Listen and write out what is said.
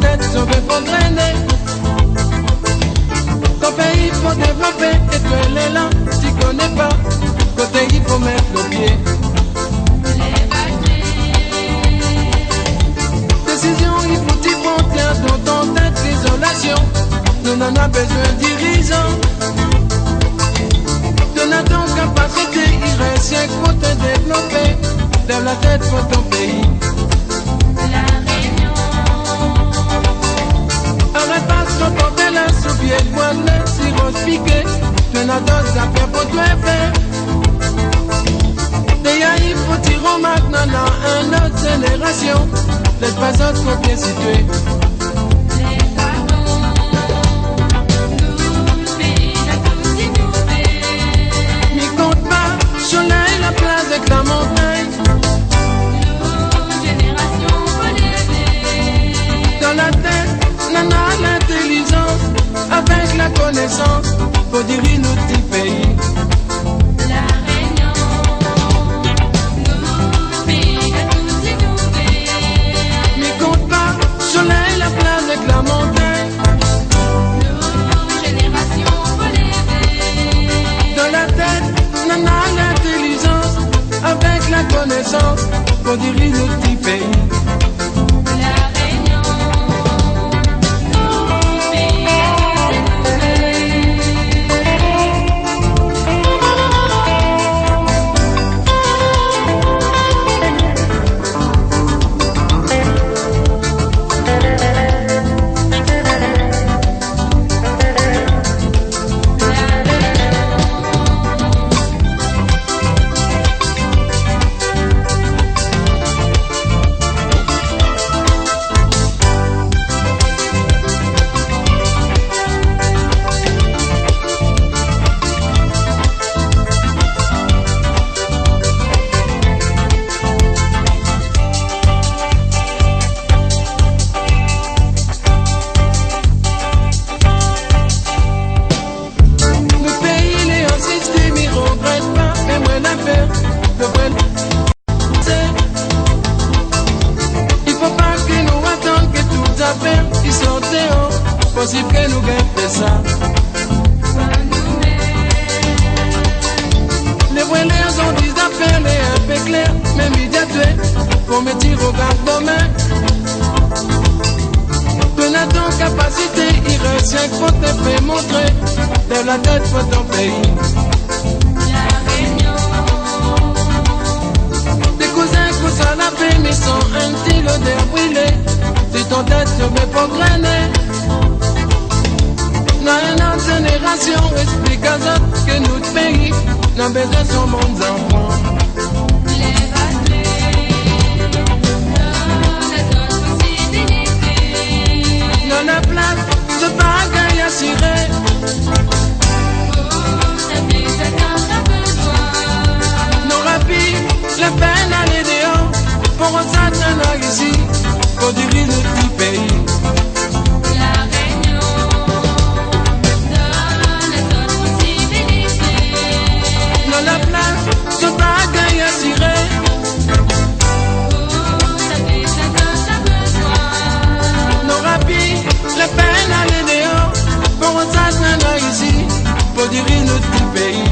tête sauvée pour drainer. Ton pays faut développer et tu es l'élan. Tu connais pas, côté il faut mettre le pied. Décision, il faut y prendre dans ton tête l'isolation. Nous n'en avons besoin dirigeants. Donne ton capacité, il reste rien qu'il faut te développer. Lève la tête pour ton pays. La Réunion. Arrête pas de se porter la soupier, le bois de lait, sirop piqué. Tu n'as d'autres affaires pour toi faire. Déjà il faut tirer maintenant dans une autre génération. Laisse pas autres sont bien situés. Avec la montagne, Nos générations vont l'élever. dans la tête, nana l'intelligence, avec la connaissance, pour diriger notre petit pays. La Réunion, nos pays à tous innover. Mais compte pas, soleil, la place avec la montagne, Nos générations vont l'élever. dans la tête, nana l'intelligence, avec la connaissance, pour diriger notre petit pays. La Réunion, nos pays à tous innover. Possible que nous gagnons ça. Les voileurs ont des affaires, les un peu clairs, même immédiatement, pour me dire regarde demain. Donne ton capacité, il reste rien qu'il faut te faire montrer. Lève la tête pour ton pays. La Réunion, Des cousins à la paix, mais sont un petit l'odeur brûlée. Si ton tête se met pour grainer. Dans une autre génération, explique à autres que notre pays n'a besoin de son monde enfant. les athlètes, nos autres possibilités. Dans la place, ce bagaille assuré. Vous savez ce qu'on a besoin. Nos rapides, la peine à l'idéal. Pour un certain ici, pour diriger notre petit pays. La Réunion, dans les autres possibilités. Dans la place, ce bagaille assuré. Vous savez ce qu'on a besoin. Nos rapides, la peine à l'idéal. Pour un certain ici, pour diriger notre petit pays.